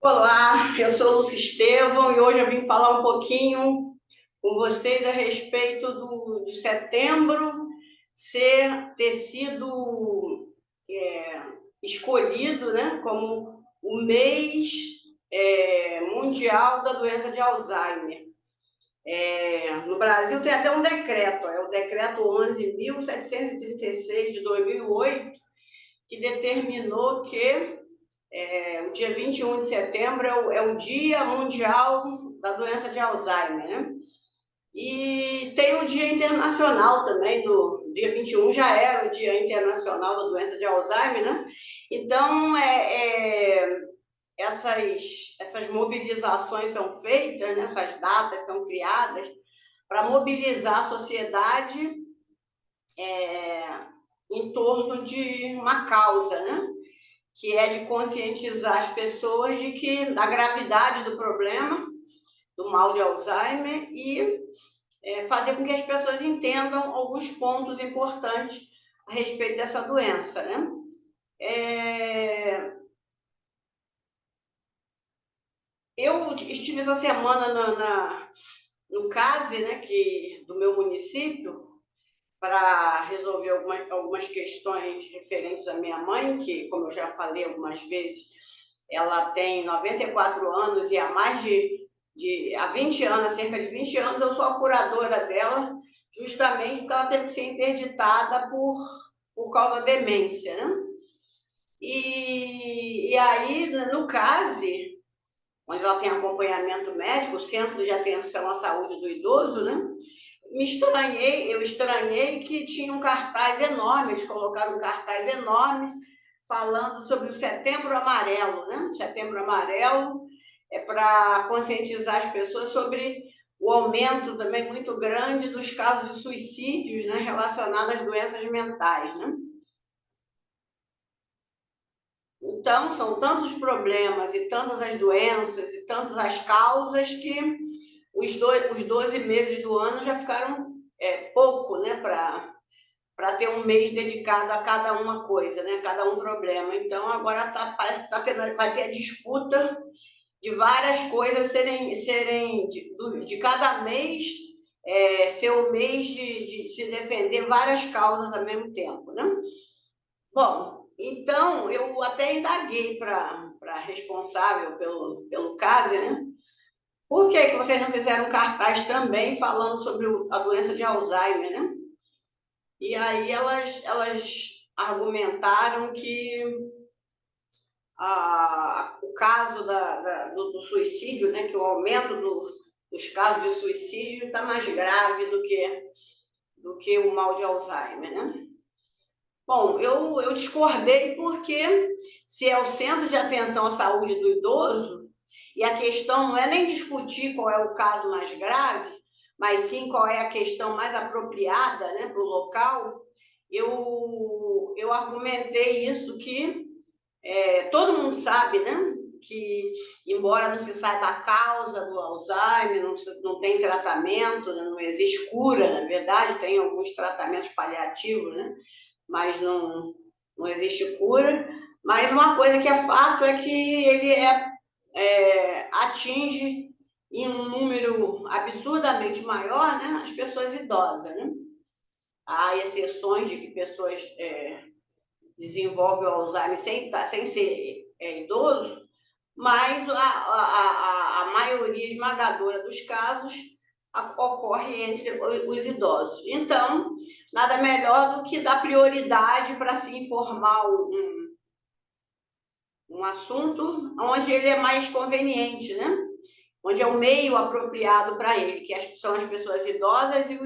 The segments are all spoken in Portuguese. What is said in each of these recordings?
Olá, eu sou Lúcia Estevão e hoje eu vim falar um pouquinho com vocês a respeito de setembro ter sido é, escolhido, né, como o mês mundial da doença de Alzheimer. No Brasil tem até um decreto, é o decreto 11.736 de 2008, que determinou que o dia 21 de setembro é o Dia Mundial da Doença de Alzheimer, né? E tem o Dia Internacional também, do dia 21 já era o Dia Internacional da Doença de Alzheimer, né? Então, essas mobilizações são feitas, né? Essas datas são criadas para mobilizar a sociedade em torno de uma causa, né? Que é de conscientizar as pessoas da gravidade do problema, do mal de Alzheimer, e fazer com que as pessoas entendam alguns pontos importantes a respeito dessa doença, né? Eu estive essa semana no CASE, né, do meu município, para resolver algumas questões referentes à minha mãe, que, como eu já falei algumas vezes, ela tem 94 anos e há 20 anos, cerca de 20 anos, eu sou a curadora dela, justamente porque ela teve que ser interditada por causa da demência, né? E aí, no CASE, onde ela tem acompanhamento médico, Centro de Atenção à Saúde do Idoso, né? Eu estranhei que tinha um cartaz enorme, eles colocaram um cartaz enorme falando sobre o Setembro Amarelo, né? O Setembro Amarelo é para conscientizar as pessoas sobre o aumento também muito grande dos casos de suicídios, né, relacionados às doenças mentais, né? Então, são tantos problemas e tantas as doenças e tantas as causas que os 12 meses do ano já ficaram pouco, né, para ter um mês dedicado a cada uma coisa, né, cada um problema. Então, agora parece que vai ter a disputa de várias coisas serem de cada mês ser o mês de se defender várias causas ao mesmo tempo, né? Bom, então eu até indaguei para a responsável pelo CASE, né? Por que vocês não fizeram um cartaz também falando sobre a doença de Alzheimer, né? E aí elas argumentaram que o caso do suicídio, né, que o aumento dos casos de suicídio está mais grave do que o mal de Alzheimer, né? Bom, eu discordei porque se é o Centro de Atenção à Saúde do Idoso, e a questão não é nem discutir qual é o caso mais grave, mas sim qual é a questão mais apropriada, né, para o local, eu argumentei isso que todo mundo sabe, né, que embora não se saiba a causa do Alzheimer, não tem tratamento, né, não existe cura, na verdade, tem alguns tratamentos paliativos, né, mas não existe cura. Mas uma coisa que é fato é que ele atinge em um número absurdamente maior, né, as pessoas idosas, né? Há exceções de que pessoas desenvolvem o Alzheimer sem ser idoso, mas a maioria esmagadora dos casos ocorre entre os idosos. Então, nada melhor do que dar prioridade para se informar um assunto onde ele é mais conveniente, né? Onde é o meio apropriado para ele, que são as pessoas idosas e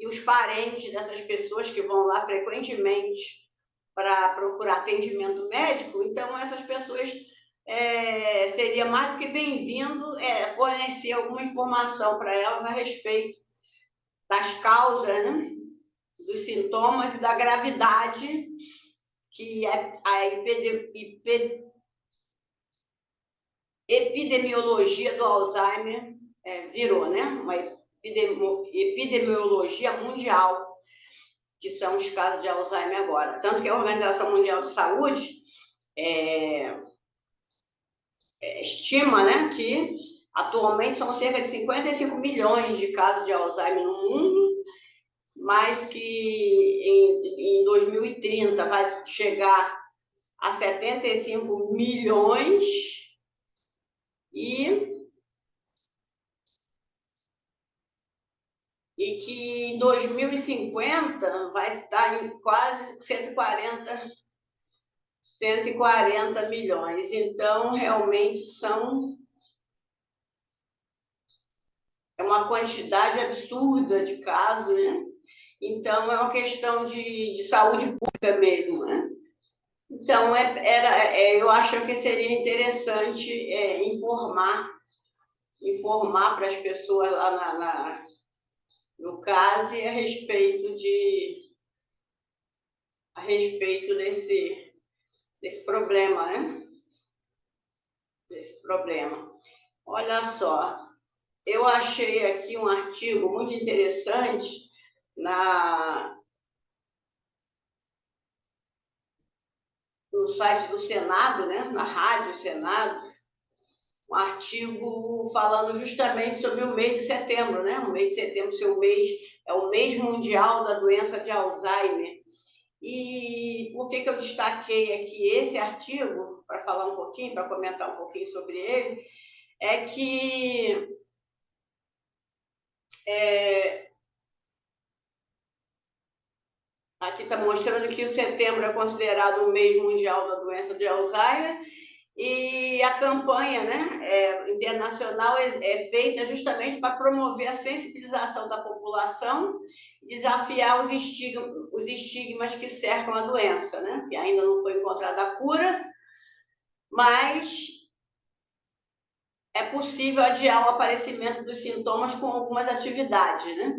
os parentes dessas pessoas que vão lá frequentemente para procurar atendimento médico. Então, essas pessoas seria mais do que bem-vindo fornecer alguma informação para elas a respeito das causas, né, dos sintomas e da gravidade que a epidemiologia do Alzheimer virou, né? Uma epidemiologia mundial, que são os casos de Alzheimer agora. Tanto que a Organização Mundial de Saúde estima, né, que atualmente são cerca de 55 milhões de casos de Alzheimer no mundo, mas que em 2030 vai chegar a 75 milhões e que em 2050 vai estar em quase 140 milhões. Então, realmente é uma quantidade absurda de casos, né? Então, é uma questão de saúde pública mesmo, né? Então, eu acho que seria interessante informar para as pessoas lá no caso a respeito desse problema, né? Desse problema. Olha só, eu achei aqui um artigo muito interessante no site do Senado, né? Na Rádio Senado, um artigo falando justamente sobre o mês de setembro, né? O mês de setembro é o mês mundial da doença de Alzheimer. E por que eu destaquei aqui esse artigo, para falar um pouquinho, para comentar um pouquinho sobre ele, é que aqui está mostrando que o setembro é considerado o mês mundial da doença de Alzheimer e a campanha, né, internacional é feita justamente para promover a sensibilização da população e desafiar os estigmas que cercam a doença, né, que ainda não foi encontrada a cura, mas é possível adiar o aparecimento dos sintomas com algumas atividades, né,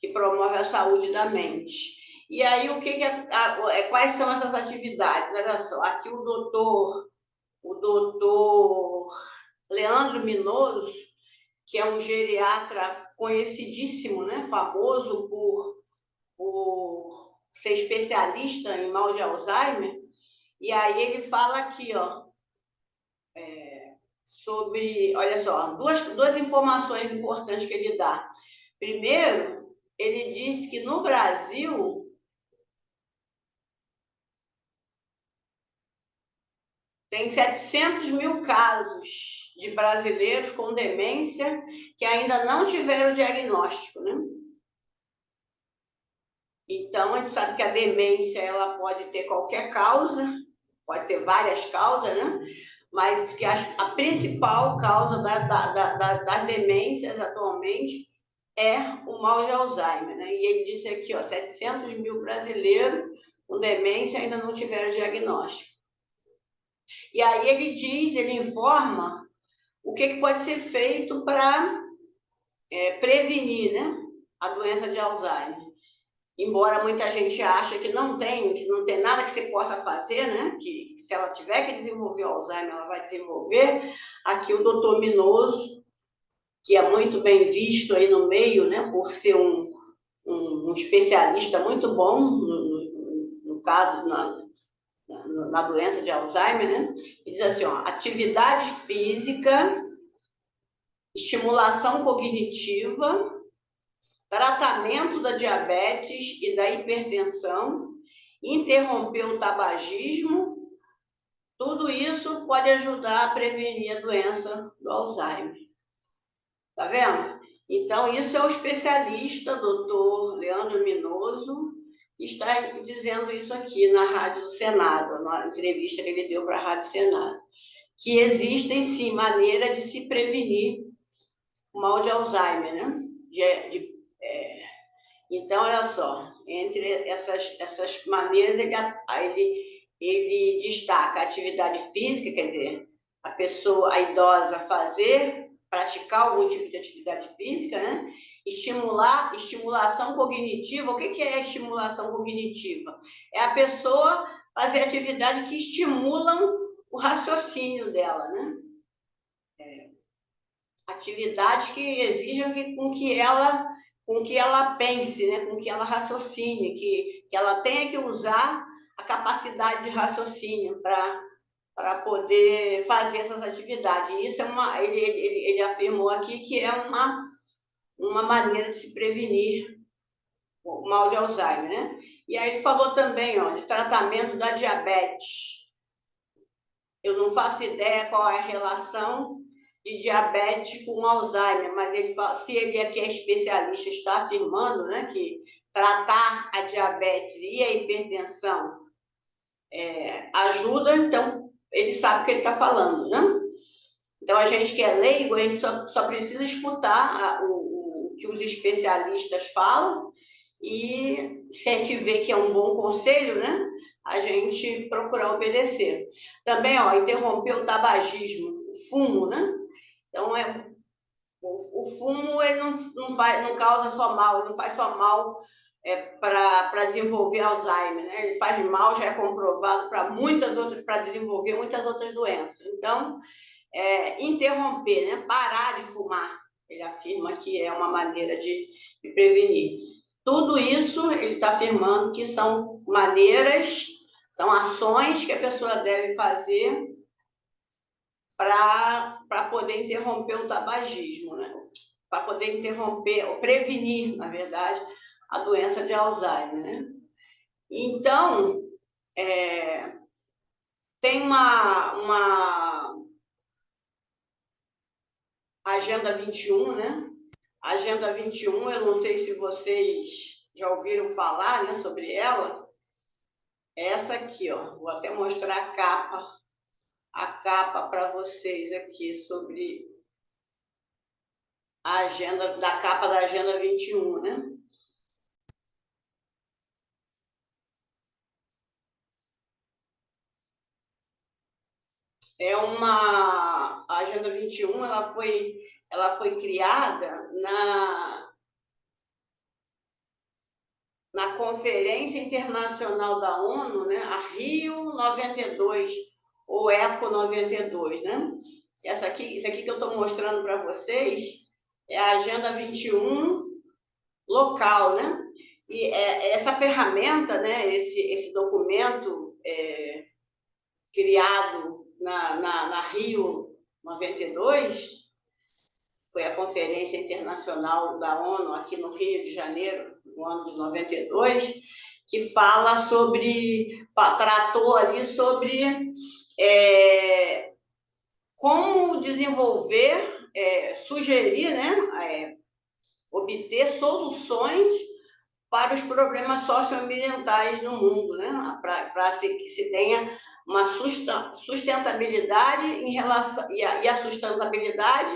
que promovem a saúde da mente. E aí, quais são essas atividades? Olha só, aqui o doutor Leandro Minoso, que é um geriatra conhecidíssimo, né, famoso por ser especialista em mal de Alzheimer, e aí ele fala aqui, ó, sobre, olha só, duas informações importantes que ele dá. Primeiro, ele diz que no Brasil tem 700 mil casos de brasileiros com demência que ainda não tiveram diagnóstico, né? Então, a gente sabe que a demência ela pode ter qualquer causa, pode ter várias causas, né? Mas que a principal causa das demências atualmente é o mal de Alzheimer, né? E ele disse aqui, ó, 700 mil brasileiros com demência ainda não tiveram diagnóstico. E aí ele informa o que pode ser feito para prevenir, né, a doença de Alzheimer. Embora muita gente ache que não tem nada que você possa fazer, né, que se ela tiver que desenvolver o Alzheimer, ela vai desenvolver. Aqui o doutor Minoso, que é muito bem visto aí no meio, né, por ser um especialista muito bom, no caso, na doença de Alzheimer, né? Ele diz assim, ó, atividade física, estimulação cognitiva, tratamento da diabetes e da hipertensão, interromper o tabagismo, tudo isso pode ajudar a prevenir a doença do Alzheimer. Tá vendo? Então, isso é o especialista, doutor Leandro Minoso, que está dizendo isso aqui na Rádio do Senado, na entrevista que ele deu para a Rádio Senado, que existem, sim, maneiras de se prevenir o mal de Alzheimer, né? Então, olha só, entre essas maneiras, ele destaca a atividade física, quer dizer, a idosa praticar algum tipo de atividade física, né? Estimulação cognitiva. O que é estimulação cognitiva? É a pessoa fazer atividades que estimulam o raciocínio dela, né? Atividades que exijam com que ela pense, né? Com que ela raciocine, que ela tenha que usar a capacidade de raciocínio para poder fazer essas atividades. E isso ele afirmou aqui que é uma maneira de se prevenir o mal de Alzheimer, né? E aí ele falou também, ó, de tratamento da diabetes. Eu não faço ideia qual é a relação de diabetes com Alzheimer, mas ele fala, se ele aqui é especialista, está afirmando, né, que tratar a diabetes e a hipertensão ajuda, então ele sabe o que ele está falando, né? Então a gente que é leigo, a gente só precisa escutar o que os especialistas falam e se a gente vê que é um bom conselho, né, a gente procurar obedecer. Também, ó, interromper o tabagismo, o fumo, né? Então, o fumo ele não causa só mal, ele não faz só mal para desenvolver Alzheimer, né? Ele faz mal, já é comprovado para desenvolver muitas outras doenças. Então, interromper, né? Parar de fumar, ele afirma que é uma maneira de prevenir. Tudo isso ele está afirmando que são maneiras, são ações que a pessoa deve fazer para poder interromper o tabagismo, né? Para poder interromper, ou prevenir, na verdade, a doença de Alzheimer, né? Então, tem uma Agenda 21, né? Agenda 21, eu não sei se vocês já ouviram falar, né, sobre ela. Essa aqui, ó, vou até mostrar a capa para vocês aqui sobre a agenda, da capa da Agenda 21, né? A Agenda 21, ela foi criada na Conferência Internacional da ONU, né, a Rio 92, ou ECO 92, né? Isso aqui que eu estou mostrando para vocês é a Agenda 21 local, né? E essa ferramenta, né, esse documento criado na Rio 92, foi a Conferência Internacional da ONU aqui no Rio de Janeiro, no ano de 92, que tratou ali sobre como desenvolver, sugerir, né, obter soluções para os problemas socioambientais no mundo, né, para que se tenha uma sustentabilidade em relação, e a sustentabilidade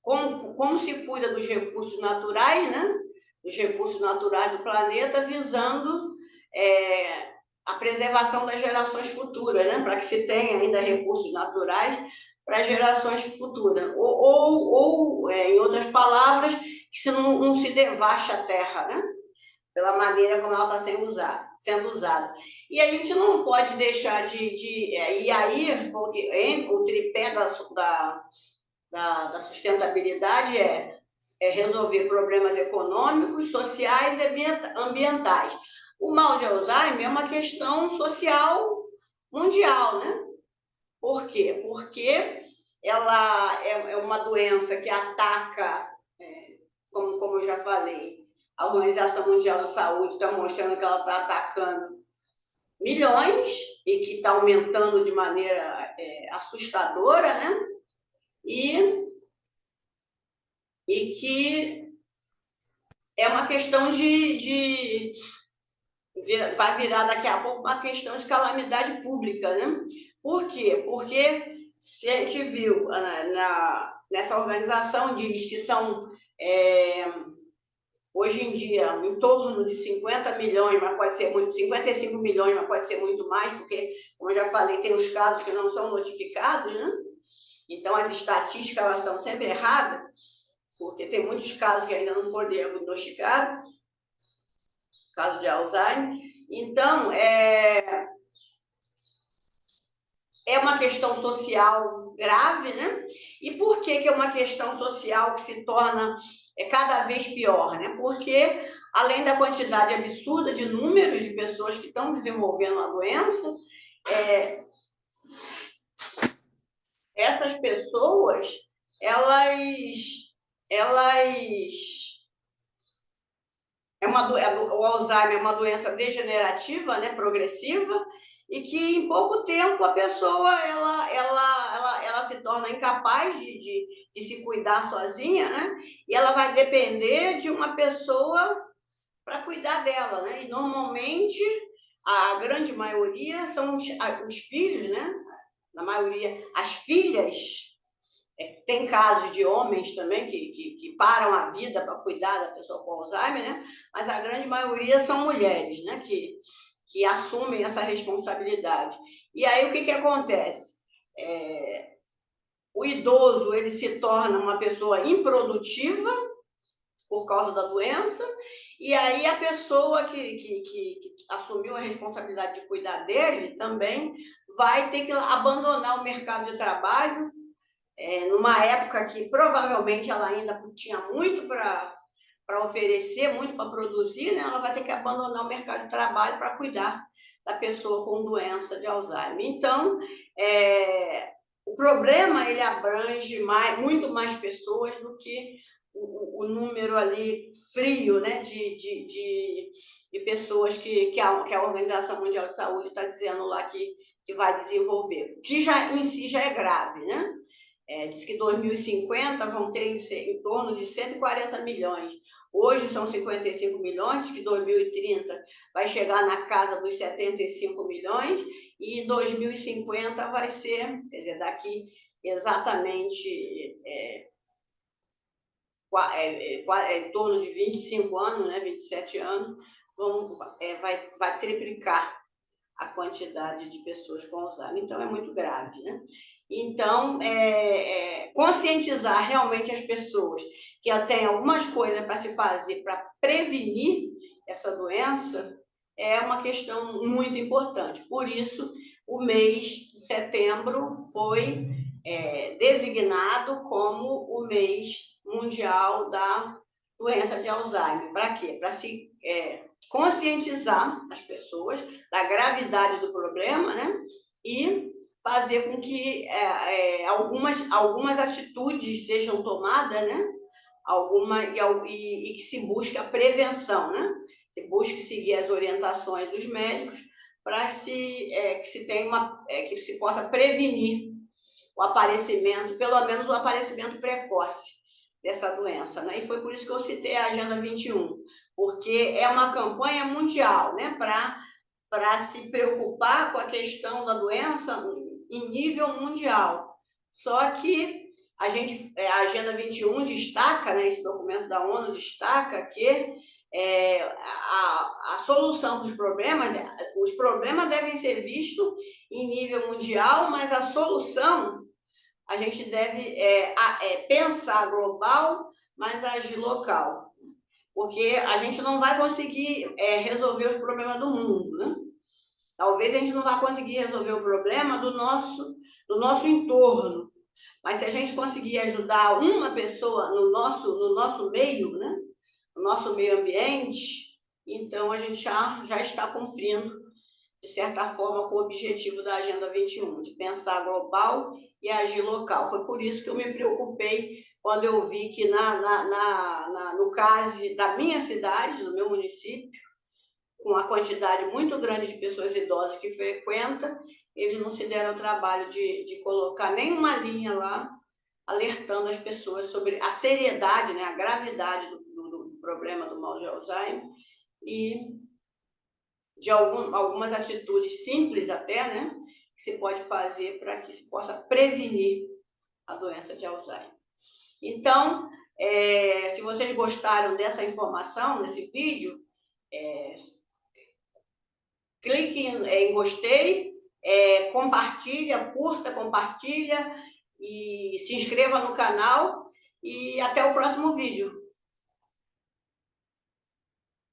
como se cuida dos recursos naturais, né? Dos recursos naturais do planeta, visando a preservação das gerações futuras, né? Para que se tenha ainda recursos naturais para gerações futuras. Ou em outras palavras, que se não se devaste a terra, né? Pela maneira como ela está sendo usada. E a gente não pode deixar e aí, o tripé da sustentabilidade é resolver problemas econômicos, sociais e ambientais. O mal de Alzheimer é uma questão social mundial, né? Por quê? Porque ela é uma doença que ataca, como eu já falei, a Organização Mundial da Saúde está mostrando que ela está atacando milhões e que está aumentando de maneira assustadora, né? E que é uma questão vai virar daqui a pouco uma questão de calamidade pública, né? Por quê? Porque se a gente viu nessa organização, diz que são hoje em dia em torno de 50 milhões, mas pode ser muito, 55 milhões, mas pode ser muito mais, porque, como eu já falei, tem os casos que não são notificados, né? Então as estatísticas elas estão sempre erradas, porque tem muitos casos que ainda não foram diagnosticados, caso de Alzheimer. Então, é uma questão social grave, né? E por que é uma questão social que se torna é cada vez pior, né? Porque, além da quantidade absurda de números de pessoas que estão desenvolvendo a doença, essas pessoas, elas o Alzheimer é uma doença degenerativa, né, progressiva, e que em pouco tempo a pessoa ela se torna incapaz de se cuidar sozinha, né? E ela vai depender de uma pessoa para cuidar dela, né? E normalmente a grande maioria são os filhos, né? Na maioria, as filhas. Tem casos de homens também que param a vida para cuidar da pessoa com Alzheimer, né? Mas a grande maioria são mulheres, né? Que assumem essa responsabilidade. E aí o que acontece? O idoso ele se torna uma pessoa improdutiva por causa da doença, e aí a pessoa que assumiu a responsabilidade de cuidar dele também vai ter que abandonar o mercado de trabalho, numa época que provavelmente ela ainda tinha muito para oferecer, muito para produzir, né? Ela vai ter que abandonar o mercado de trabalho para cuidar da pessoa com doença de Alzheimer. Então, o problema ele abrange muito mais pessoas do que o número ali frio, né, de pessoas que a Organização Mundial de Saúde está dizendo lá que vai desenvolver, que já em si já é grave, né? Diz que 2050 vão ter em torno de 140 milhões. Hoje são 55 milhões, que 2030 vai chegar na casa dos 75 milhões, e 2050 vai ser, quer dizer, daqui exatamente em torno de 25 anos, né, 27 anos, vai triplicar a quantidade de pessoas com Alzheimer. Então, é muito grave, né? Então, conscientizar realmente as pessoas que tem algumas coisas para se fazer para prevenir essa doença é uma questão muito importante. Por isso, o mês de setembro foi designado como o mês mundial da doença de Alzheimer. Para quê? Para se conscientizar as pessoas da gravidade do problema, né? E fazer com que algumas atitudes sejam tomadas, né? E que se busque a prevenção, né? Se busque seguir as orientações dos médicos para que se possa prevenir o aparecimento, pelo menos o aparecimento precoce dessa doença, né? E foi por isso que eu citei a Agenda 21, porque é uma campanha mundial, né? Para se preocupar com a questão da doença em nível mundial. Só que a Agenda 21 destaca, né, esse documento da ONU destaca que a solução dos problemas, os problemas devem ser vistos em nível mundial, mas a solução a gente deve pensar global, mas agir local. Porque a gente não vai conseguir resolver os problemas do mundo, né? Talvez a gente não vá conseguir resolver o problema do nosso entorno, mas se a gente conseguir ajudar uma pessoa no nosso meio, né? No nosso meio ambiente, então a gente já está cumprindo, de certa forma, com o objetivo da Agenda 21, de pensar global e agir local. Foi por isso que eu me preocupei quando eu vi que no caso da minha cidade, do meu município, com a quantidade muito grande de pessoas idosas que frequentam, eles não se deram o trabalho de colocar nenhuma linha lá alertando as pessoas sobre a seriedade, né, a gravidade do problema do mal de Alzheimer e de algumas atitudes simples até, né, que se pode fazer para que se possa prevenir a doença de Alzheimer. Então, se vocês gostaram dessa informação, desse vídeo, clique em gostei, compartilha, curta, compartilha e se inscreva no canal e até o próximo vídeo.